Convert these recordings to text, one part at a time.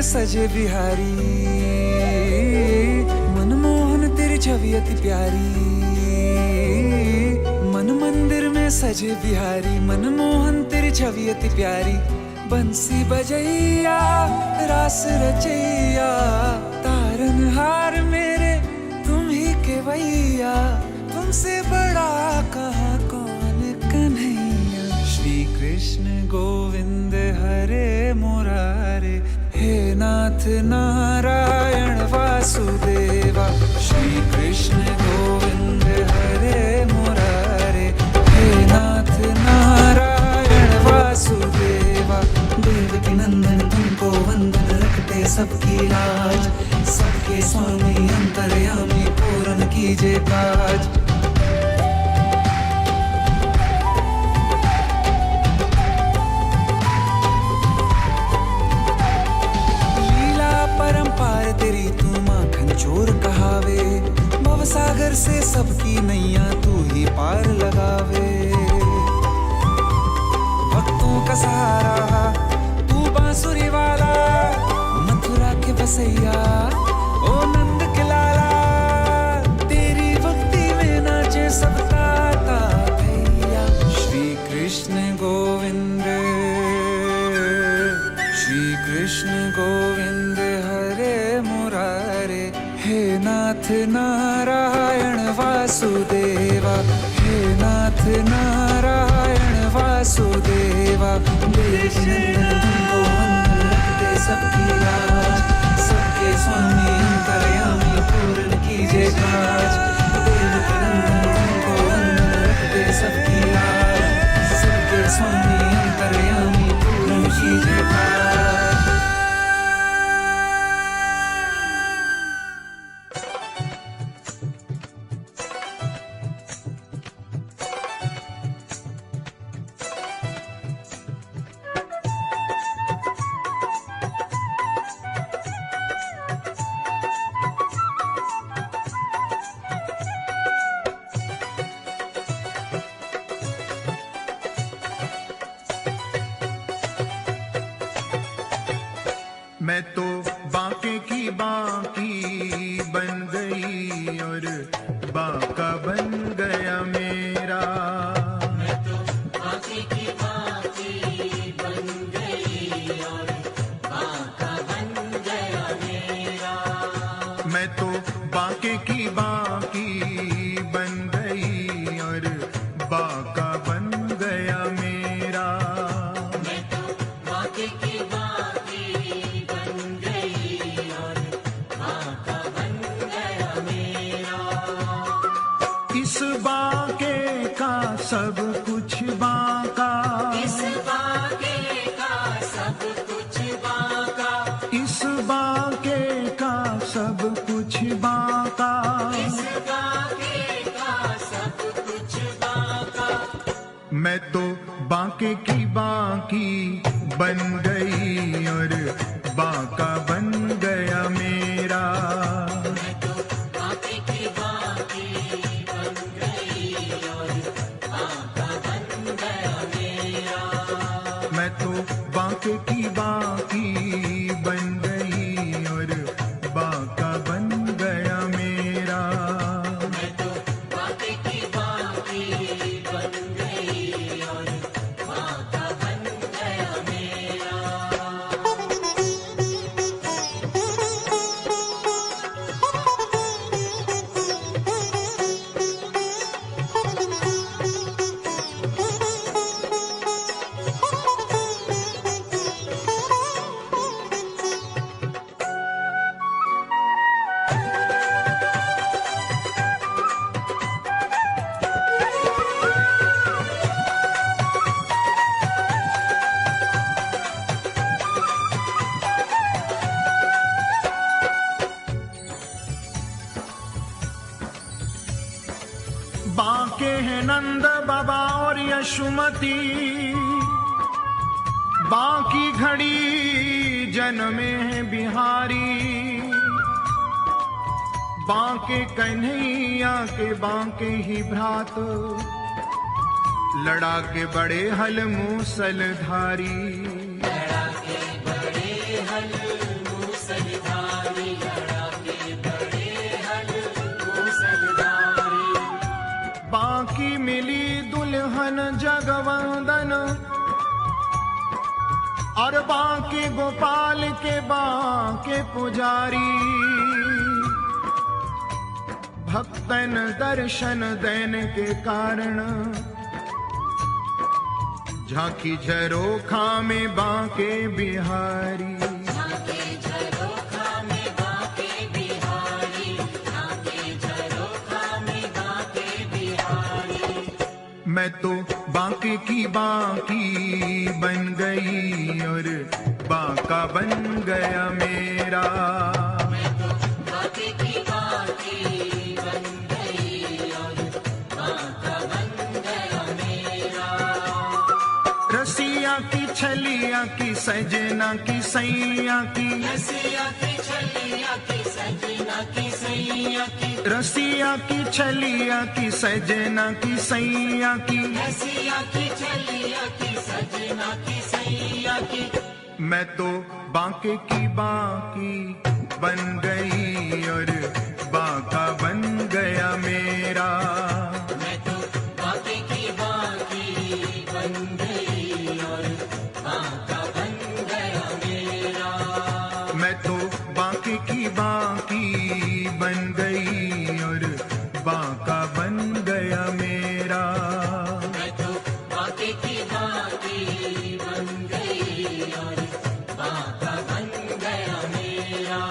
सजे बिहारी मनमोहन तेरी छवि अति प्यारी। मन मंदिर में सजे बिहारी मनमोहन तेरी छवि अति प्यारी। बंसी बजैया रास रचैया तारनहार मेरे तुम ही केवैया। तुमसे बड़ा कहाँ कौन कन्हैया। श्री कृष्ण गोविंद हरे मुरारे हे नाथ नारायण वासुदेवा। श्री कृष्ण गोविंद हरे मुरारे हे नाथ नारायण वासुदेवा। देवकी नंदन तुमको वंदन रखते सबकी लाज। सबके स्वामी अंतर्यामी पूर्ण कीजिए काज। से सबकी नैया तू ही पार लगावे। भक्तों का सहारा तू बांसुरी वाला, मथुरा के बसैया ओ नंद के लाला। तेरी भक्ति में नाचे सबका ता भैया। श्री कृष्ण गोविंद, श्री कृष्ण गोविंद हरे मुरारे। हे नाथ नारायण वासुदेवा, हे नाथ नारायण वासुदेवा। देवनंदन तुमको वंदन रखते सबकी लाज, सबके स्वामी अंतर्यामी पूर्ण कीजिए काज। देवनंदन तुमको वंदन रखते सबकी लाज, सबके स्वामी अंतर्यामी पूर्ण कीजिए काज। मैं तो बांके की बांकी बन गई और बांका बन गया मेरा। मैं तो बांके की बांकी बन गई और बांका बन गया मेरा। मैं तो बांके की बांकी बन गई और बांका बन गया मेरा। मैं तो बांके की बांकी बन गई और बांका बन गया मेरा। इस बांके का सब कुछ बांका, इस बांके का सब कुछ बांका, इस बांके का सब कुछ बांका। इस बांके का सब कुछ बांका। मैं तो बांके की बांकी बन गई और बांका बन गया मेरा। मैं तो बांके की बांकी बन गई और बांका बन गया मेरा। मैं तो बांके की बांकी बन गई और बांका बन गया मेरा। मैं तो बांके की बांकी बन गई और बांका बन गया मेरा। बांके हैं नंद बाबा और यशुमती, बांकी घड़ी जन्मे हैं बिहारी। बांके कन्हैया के बांके ही भ्रात, लड़ा के बड़े हल मूसलधारी। लड़ा के बड़े हल मूसलधारी, लड़ा के बड़े हल मूसलधारी। बांकी मिली दुल्हन जगवंदन और बांके गोपाल के बांके पुजारी। भक्तन दर्शन देने के कारण झांकी झरोखा में बांके बिहारी। झांके झरोखा में बांके बिहारी, झांके झरोखा में बांके बिहारी। मैं तो बांके की बांकी बन गई और बांका बन गया मेरा। मैं तो बांके की बांकी बन गई और बांका बन गया मेरा। रसिया रसिया की छलिया की सजना की सैया की, रसिया की छलिया की सजना की सैया की, रसिया की छलिया की सजना की सैया की, रसिया की छलिया की सजना की सैया की। मैं तो बांके की बांकी बन गई और बांका बन गया मेरा। मैं तो बांके की बांकी बन गई और बांका बन गया मेरा। मैं तो बांके की बांकी बन गई और बांका बन गया मेरा। मैं तो बांके की बांकी बन गई और बांका बन गया मेरा।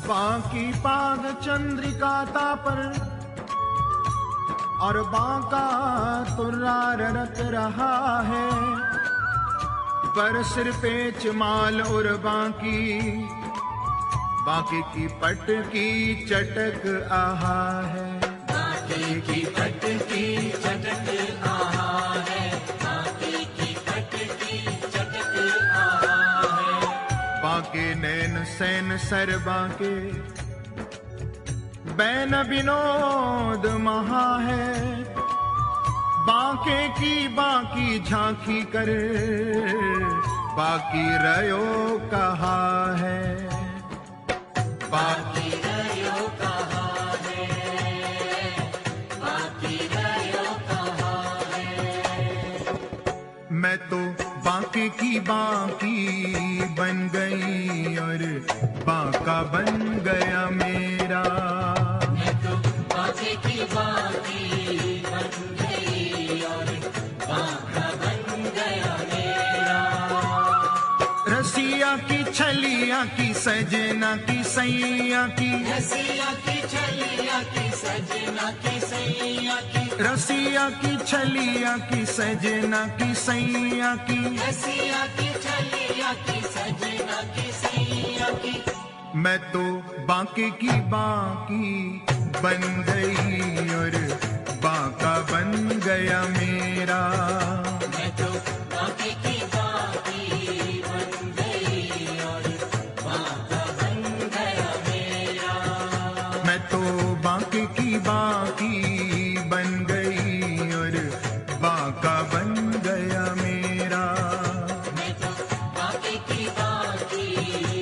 बांकी पाग चंद्रिका तापर और बांका तुर्रार रख रहा है, पर सिर पे चमाल और बांकी, बांकी की पट की चटक आहा है। बांके की पट की चटक आहा है, बांके की पट की चटक आहा है। बांके नैन सैन सर बांके बैन विनोद महा है, बांके की बांकी झांकी कर बाकी रयो कहा है। बाकी रयो कहा है, बाकी रयो कहा है। मैं तो बांके की बांकी बन गई और बांका बन गया मेरा। मैं तो बांके की बांकी बन गई और बांका बन गया मेरा। रसिया की छलिया की सजना की सैया की, रसिया की छलिया की सजना की सैया की, रसिया की छलिया की सजना की सैया की, रसिया की छलिया की सजना की सैया की। मैं तो बांके की बांकी बन गई और बांका बन गया मेरा। मैं तो बांके की बांकी बन गई और बांका बन गया मेरा। मैं तो बांके की बांकी बन गई और बांका बन गया मेरा। मैं तो बांके की बांकी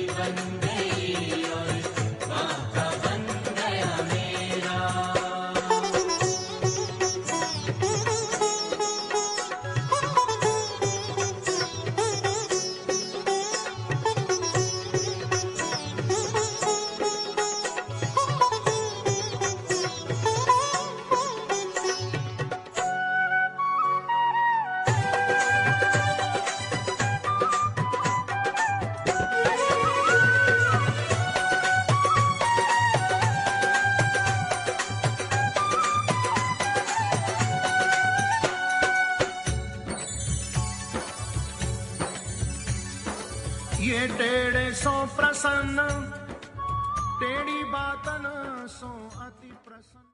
बन गई और बांका बन गया मेरा। ये टेढ़े सो प्रसन्न, टेढ़ी बातन सो अति प्रसन्न।